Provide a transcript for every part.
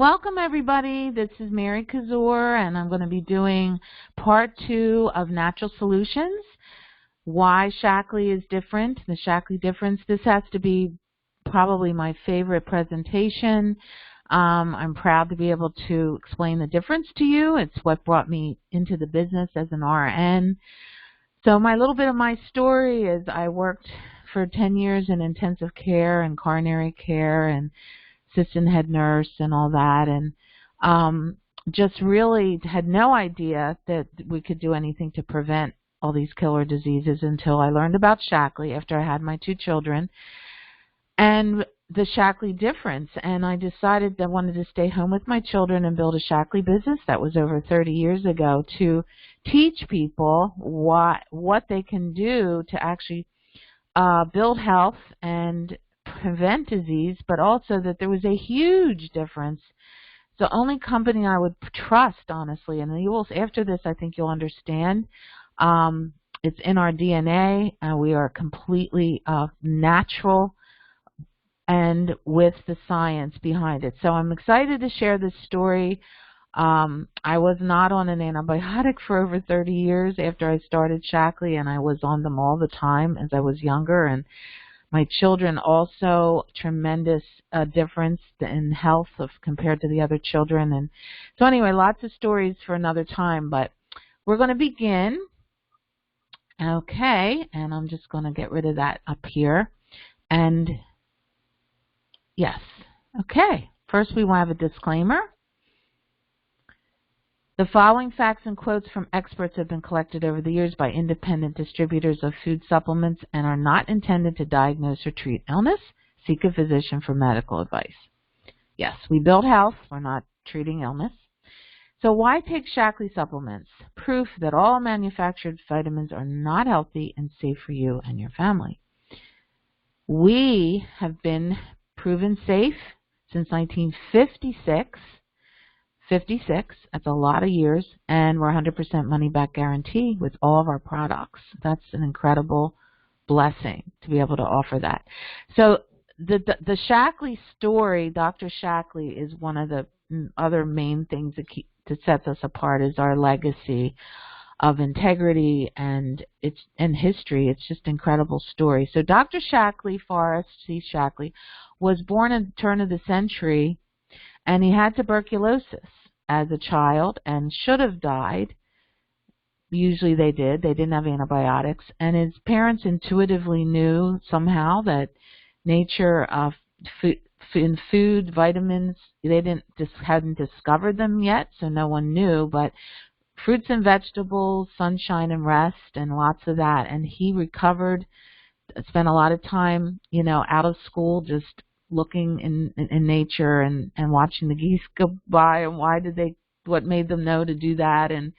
Welcome everybody, this is Mary Kazor and I'm going to be doing part 2 of Natural Solutions, why Shaklee is different, the Shaklee difference. This has to be probably my favorite presentation. I'm proud to be able to explain the difference to you. It's what brought me into the business as an RN. So my little bit of my story is I worked for 10 years in intensive care and coronary care and assistant head nurse and all that, and just really had no idea that we could do anything to prevent all these killer diseases until I learned about Shaklee after I had my 2 children and the Shaklee difference. And I decided that I wanted to stay home with my children and build a Shaklee business. That was over 30 years ago, to teach people what they can do to actually build health and prevent disease, but also that there was a huge difference. The only company I would trust, honestly, and you will, after this, I think you'll understand. It's in our DNA. We are completely natural and with the science behind it. So I'm excited to share this story. I was not on an antibiotic for over 30 years after I started Shaklee, and I was on them all the time as I was younger. And my children also, tremendous difference in health compared to the other children. And so anyway, lots of stories for another time, but we're going to begin. Okay, and I'm just going to get rid of that up here. And yes, okay, first we want to have a disclaimer. The following facts and quotes from experts have been collected over the years by independent distributors of food supplements and are not intended to diagnose or treat illness. Seek a physician for medical advice. Yes, we build health. We're not treating illness. So why take Shaklee supplements? Proof that all manufactured vitamins are not healthy and safe for you and your family. We have been proven safe since 1956. 56, that's a lot of years, and we're 100% money back guarantee with all of our products. That's an incredible blessing to be able to offer that. So the Shaklee story, Dr. Shaklee, is one of the other main things that sets us apart, is our legacy of integrity and history. It's just an incredible story. So Dr. Shaklee, Forrest C. Shaklee, was born at the turn of the century, and he had tuberculosis as a child and should have died. Usually they did. They didn't have antibiotics. And his parents intuitively knew somehow that nature of in food, vitamins, they hadn't discovered them yet, so no one knew. But fruits and vegetables, sunshine and rest, and lots of that. And he recovered, spent a lot of time, out of school just looking in nature and watching the geese go by, and what made them know to do that, and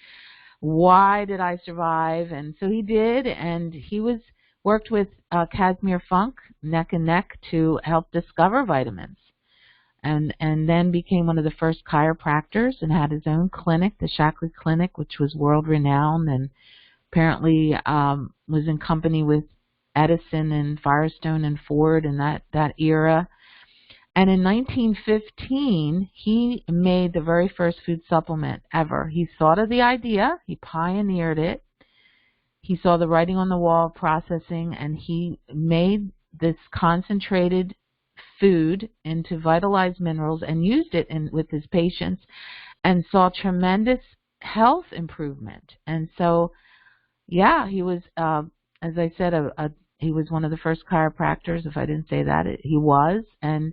why did I survive? And so he did, and he worked with Casimir Funk neck and neck to help discover vitamins, and then became one of the first chiropractors and had his own clinic, the Shaklee Clinic, which was world renowned, and apparently was in company with Edison and Firestone and Ford in that era. And in 1915, he made the very first food supplement ever. He thought of the idea, he pioneered it, he saw the writing on the wall of processing, and he made this concentrated food into vitalized minerals and used it with his patients and saw tremendous health improvement. And so, yeah, he was, as I said, he was one of the first chiropractors. If I didn't say that, he was, and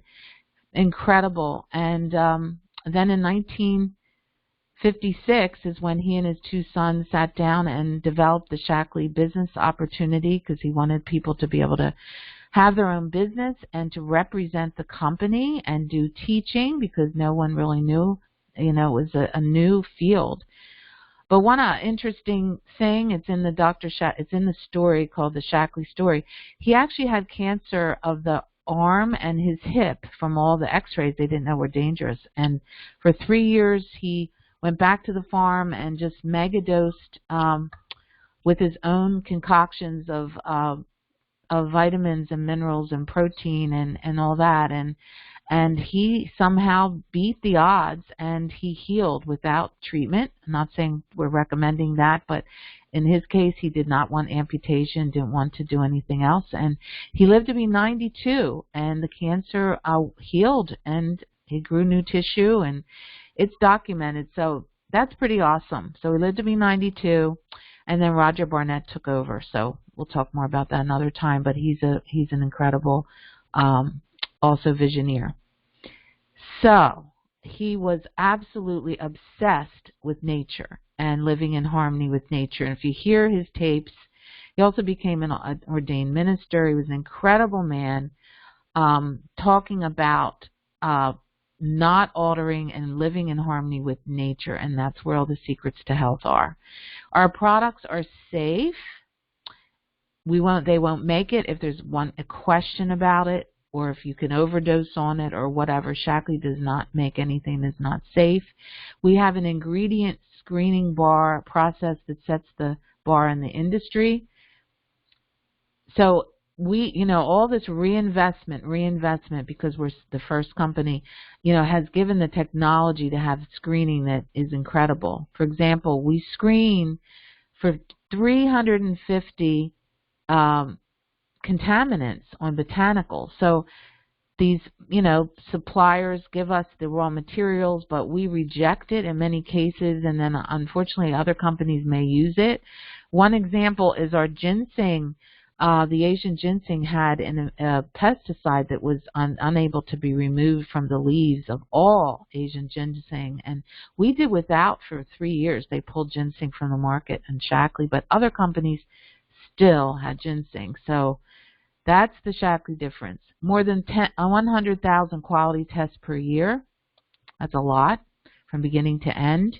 incredible. And then in 1956 is when he and his 2 sons sat down and developed the Shaklee business opportunity, because he wanted people to be able to have their own business and to represent the company and do teaching, because no one really knew, it was a new field. But one interesting thing, it's in the story called the Shaklee story. He actually had cancer of the arm and his hip from all the x-rays they didn't know were dangerous. And for 3 years, he went back to the farm and just mega-dosed with his own concoctions of vitamins and minerals and protein and all that. And and he somehow beat the odds and he healed without treatment. I'm not saying we're recommending that, but in his case, he did not want amputation, didn't want to do anything else, and he lived to be 92, and the cancer healed, and he grew new tissue, and it's documented. So that's pretty awesome. So he lived to be 92, and then Roger Barnett took over. So we'll talk more about that another time, but he's an incredible also visioneer. So he was absolutely obsessed with nature and living in harmony with nature. And if you hear his tapes, he also became an ordained minister. He was an incredible man, talking about not altering and living in harmony with nature, and that's where all the secrets to health are. Our products are safe. They won't make it if there's a question about it, or if you can overdose on it or whatever. Shaklee does not make anything that's not safe. We have an ingredient screening bar process that sets the bar in the industry. So we, all this reinvestment, because we're the first company, has given the technology to have screening that is incredible. For example, we screen for 350 contaminants on botanicals. So these, suppliers give us the raw materials, but we reject it in many cases, and then unfortunately other companies may use it. One example is our ginseng. The Asian ginseng had a pesticide that was unable to be removed from the leaves of all Asian ginseng, and we did without for 3 years. They pulled ginseng from the market in Shaklee, but other companies still had ginseng. So that's the Shaklee difference. More than 100,000 quality tests per year. That's a lot from beginning to end.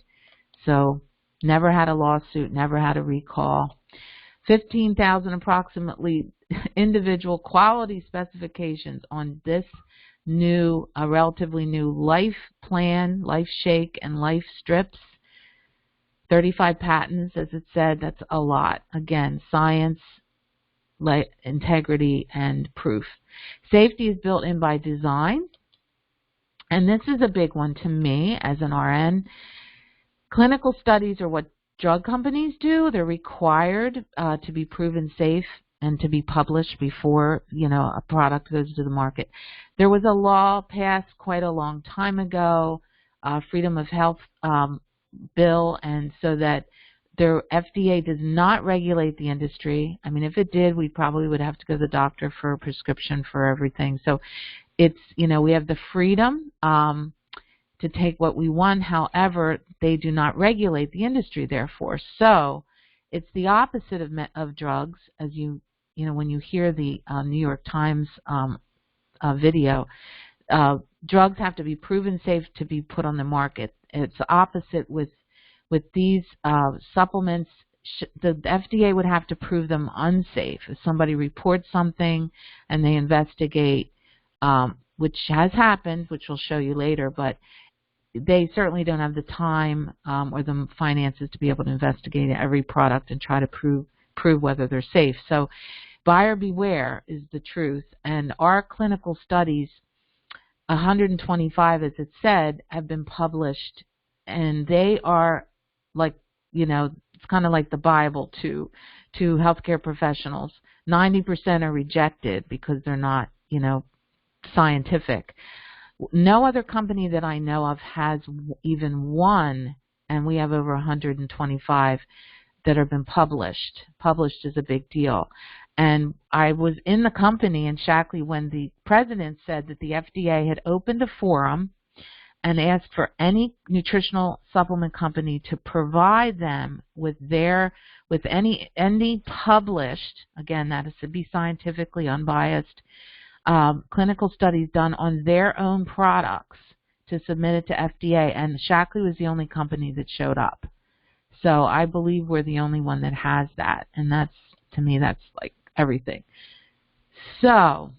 So never had a lawsuit, never had a recall. 15,000 approximately individual quality specifications on this relatively new Life Plan, Life Shake, and Life Strips. 35 patents, as it said. That's a lot. Again, science, integrity, and proof. Safety is built in by design. And this is a big one to me as an RN. Clinical studies are what drug companies do. They're required to be proven safe and to be published before, a product goes to the market. There was a law passed quite a long time ago, Freedom of Health bill, and so that the FDA does not regulate the industry. I mean, if it did, we probably would have to go to the doctor for a prescription for everything. So it's, we have the freedom to take what we want. However, they do not regulate the industry, therefore. So it's the opposite of drugs, as when you hear the New York Times video. Drugs have to be proven safe to be put on the market. It's the opposite with these supplements. The FDA would have to prove them unsafe. If somebody reports something and they investigate, which has happened, which we'll show you later, but they certainly don't have the time or the finances to be able to investigate every product and try to prove whether they're safe. So buyer beware is the truth. And our clinical studies, 125 as it said, have been published, and they are like, it's kind of like the Bible to healthcare professionals. 90% are rejected because they're not, scientific. No other company that I know of has even one, and we have over 125 that have been published. Published is a big deal. And I was in the company in Shaklee when the president said that the FDA had opened a forum and asked for any nutritional supplement company to provide them with any published, again, that is to be scientifically unbiased, clinical studies done on their own products to submit it to FDA, and Shaklee was the only company that showed up. So I believe we're the only one that has that, and that's, to me, that's like everything. So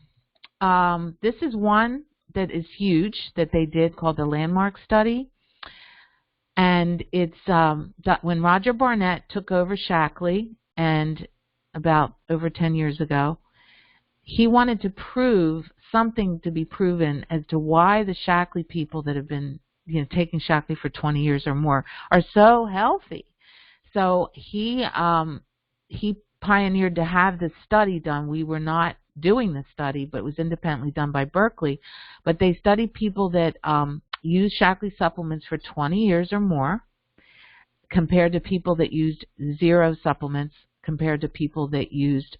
this is one that is huge that they did called the Landmark Study, and it's when Roger Barnett took over Shaklee, and about over 10 years ago, he wanted to prove something to be proven as to why the Shaklee people that have been, taking Shaklee for 20 years or more are so healthy. So he pioneered to have this study done. We were not doing the study, but it was independently done by Berkeley. But they studied people that used Shaklee supplements for 20 years or more, compared to people that used 0 supplements, compared to people that used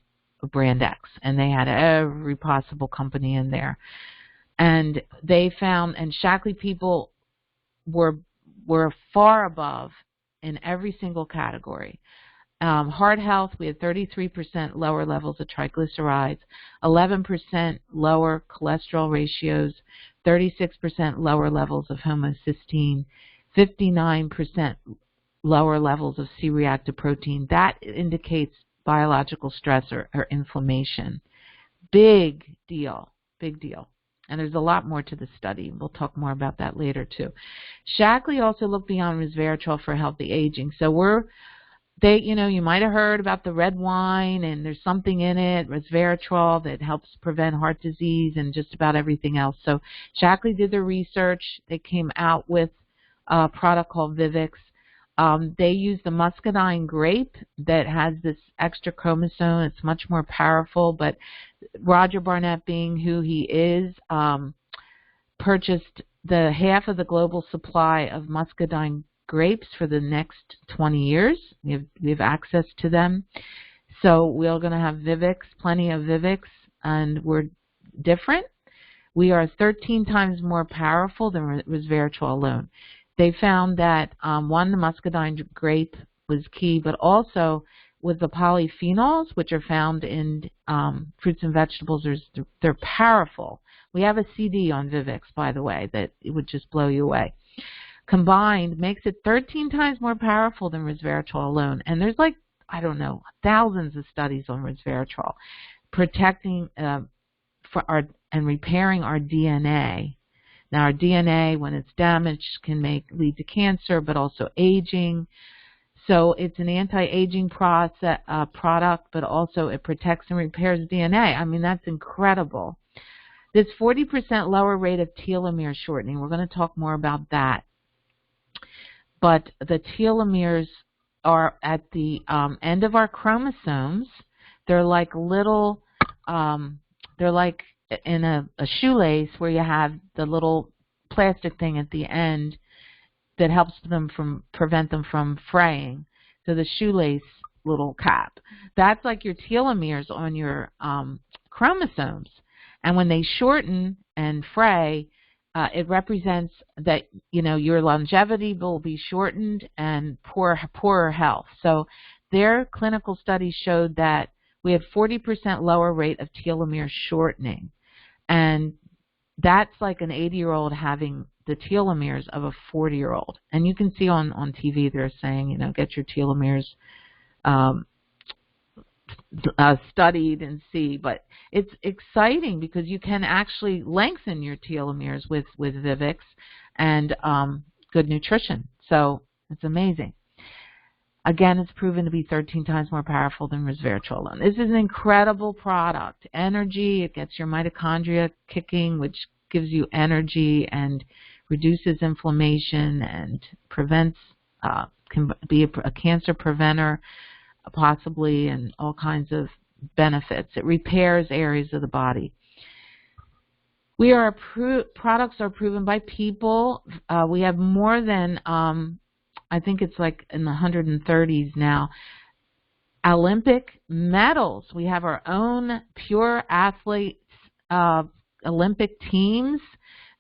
brand X. And they had every possible company in there. And they found, and Shaklee people were far above in every single category. Heart health, we had 33% lower levels of triglycerides, 11% lower cholesterol ratios, 36% lower levels of homocysteine, 59% lower levels of C-reactive protein. That indicates biological stress or inflammation. Big deal, big deal. And there's a lot more to the study. We'll talk more about that later too. Shaklee also looked beyond resveratrol for healthy aging. So you might have heard about the red wine, and there's something in it, resveratrol, that helps prevent heart disease and just about everything else. So Shaklee did the research. They came out with a product called Vivix. They use the muscadine grape that has this extra chromosome. It's much more powerful, but Roger Barnett, being who he is, purchased the half of the global supply of muscadine grapes for the next 20 years. We have access to them. So we're going to have Vivix, plenty of Vivix, and we're different. We are 13 times more powerful than resveratrol alone. They found that, one, the muscadine grape was key, but also with the polyphenols, which are found in fruits and vegetables, they're powerful. We have a CD on Vivix, by the way, that it would just blow you away. Combined makes it 13 times more powerful than resveratrol alone. And there's thousands of studies on resveratrol, protecting and repairing our DNA. Now, our DNA, when it's damaged, can lead to cancer, but also aging. So it's an anti-aging product, but also it protects and repairs DNA. I mean, that's incredible. This 40% lower rate of telomere shortening, we're going to talk more about that. But the telomeres are at the end of our chromosomes. They're like little, they're like in a shoelace where you have the little plastic thing at the end that helps prevent them from fraying. So the shoelace little cap, that's like your telomeres on your chromosomes. And when they shorten and fray, it represents that your longevity will be shortened and poorer health. So their clinical studies showed that we have 40% lower rate of telomere shortening. And that's like an 80-year-old having the telomeres of a 40-year-old. And you can see on TV they're saying, get your telomeres studied and see. But it's exciting because you can actually lengthen your telomeres with Vivix and good nutrition. So it's amazing. Again, it's proven to be 13 times more powerful than resveratrol alone. This is an incredible product. Energy, it gets your mitochondria kicking, which gives you energy and reduces inflammation and prevents, can be a cancer preventer, possibly, and all kinds of benefits. It repairs areas of the body. Products are proven by people. We have more than, I think it's like in the 130s now, Olympic medals. We have our own pure athletes, Olympic teams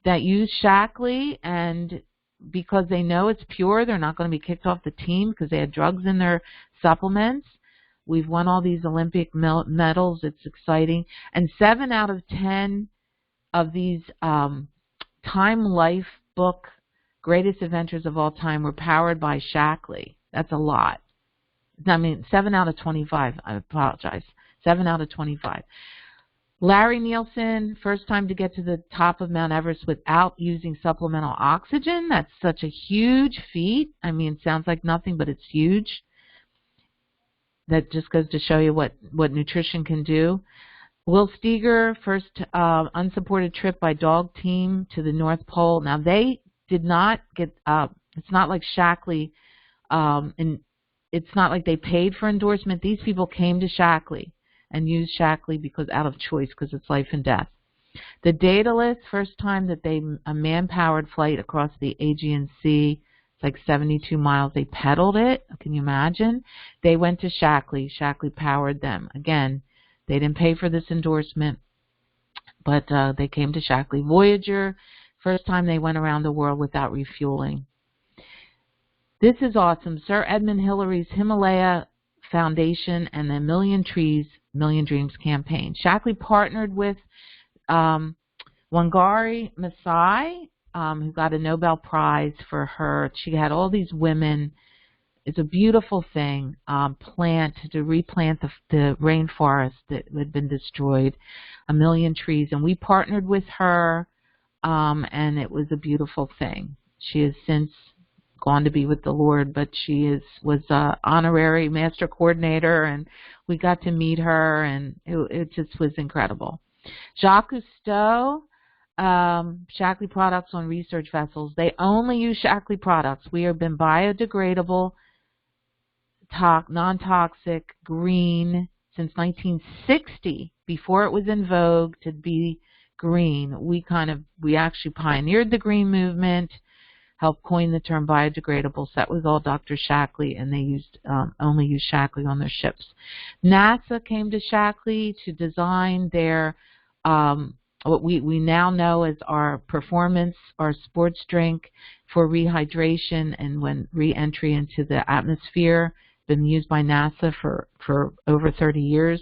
that use Shaklee, and because they know it's pure, they're not going to be kicked off the team because they had drugs in their supplements. We've won all these Olympic medals. It's exciting. And 7 out of 10 of these Time Life book greatest adventures of all time were powered by Shaklee. That's a lot. I mean, 7 out of 25. I apologize. 7 out of 25. Larry Nielsen, first time to get to the top of Mount Everest without using supplemental oxygen. That's such a huge feat. I mean, it sounds like nothing, but it's huge. That just goes to show you what nutrition can do. Will Steger, first unsupported trip by dog team to the North Pole. Now, they did not get, it's not like Shaklee, and it's not like they paid for endorsement. These people came to Shaklee and used Shaklee because out of choice, because it's life and death. The Daedalus, first time that a man-powered flight across the Aegean Sea, it's like 72 miles. They pedaled it. Can you imagine? They went to Shaklee. Shaklee powered them. Again, they didn't pay for this endorsement, but they came to Shaklee. Voyager, first time they went around the world without refueling. This is awesome. Sir Edmund Hillary's Himalaya Foundation and the Million Trees, Million Dreams campaign. Shaklee partnered with Wangari Maathai, who got a Nobel Prize for her. She had all these women. It's a beautiful thing, to replant the rainforest that had been destroyed, 1 million trees. And we partnered with her, and it was a beautiful thing. She has since gone to be with the Lord, but she was an honorary master coordinator, and we got to meet her, and it just was incredible. Jacques Cousteau, Shaklee products on research vessels. They only use Shaklee products. We have been biodegradable, non-toxic, green since 1960. Before it was in vogue to be green, we actually pioneered the green movement, helped coin the term biodegradable. So that was all Dr. Shaklee, and they only used Shaklee on their ships. NASA came to Shaklee to design their what we now know as our performance, our sports drink for rehydration and when re-entry into the atmosphere. Been used by NASA for over 30 years.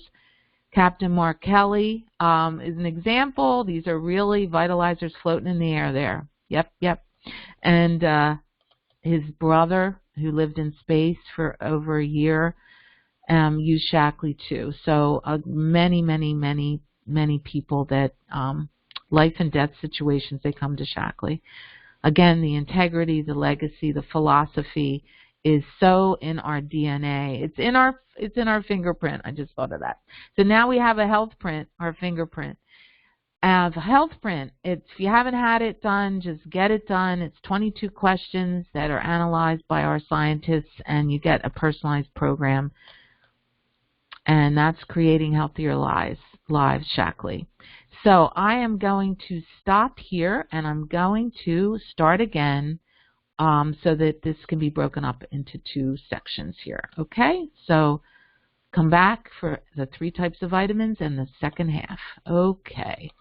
Captain Mark Kelly is an example. These are really vitalizers floating in the air there. Yep. And his brother, who lived in space for over a year, used Shaklee too. So many people that life and death situations, they come to Shaklee. Again, the integrity, the legacy, the philosophy is so in our DNA. It's in our fingerprint. I just thought of that. So now we have a health print, our fingerprint. The health print, if you haven't had it done, just get it done. It's 22 questions that are analyzed by our scientists, and you get a personalized program. And that's creating healthier lives, Shaklee. So I am going to stop here, and I'm going to start again so that this can be broken up into 2 sections here. Okay? So come back for the 3 types of vitamins and the second half. Okay.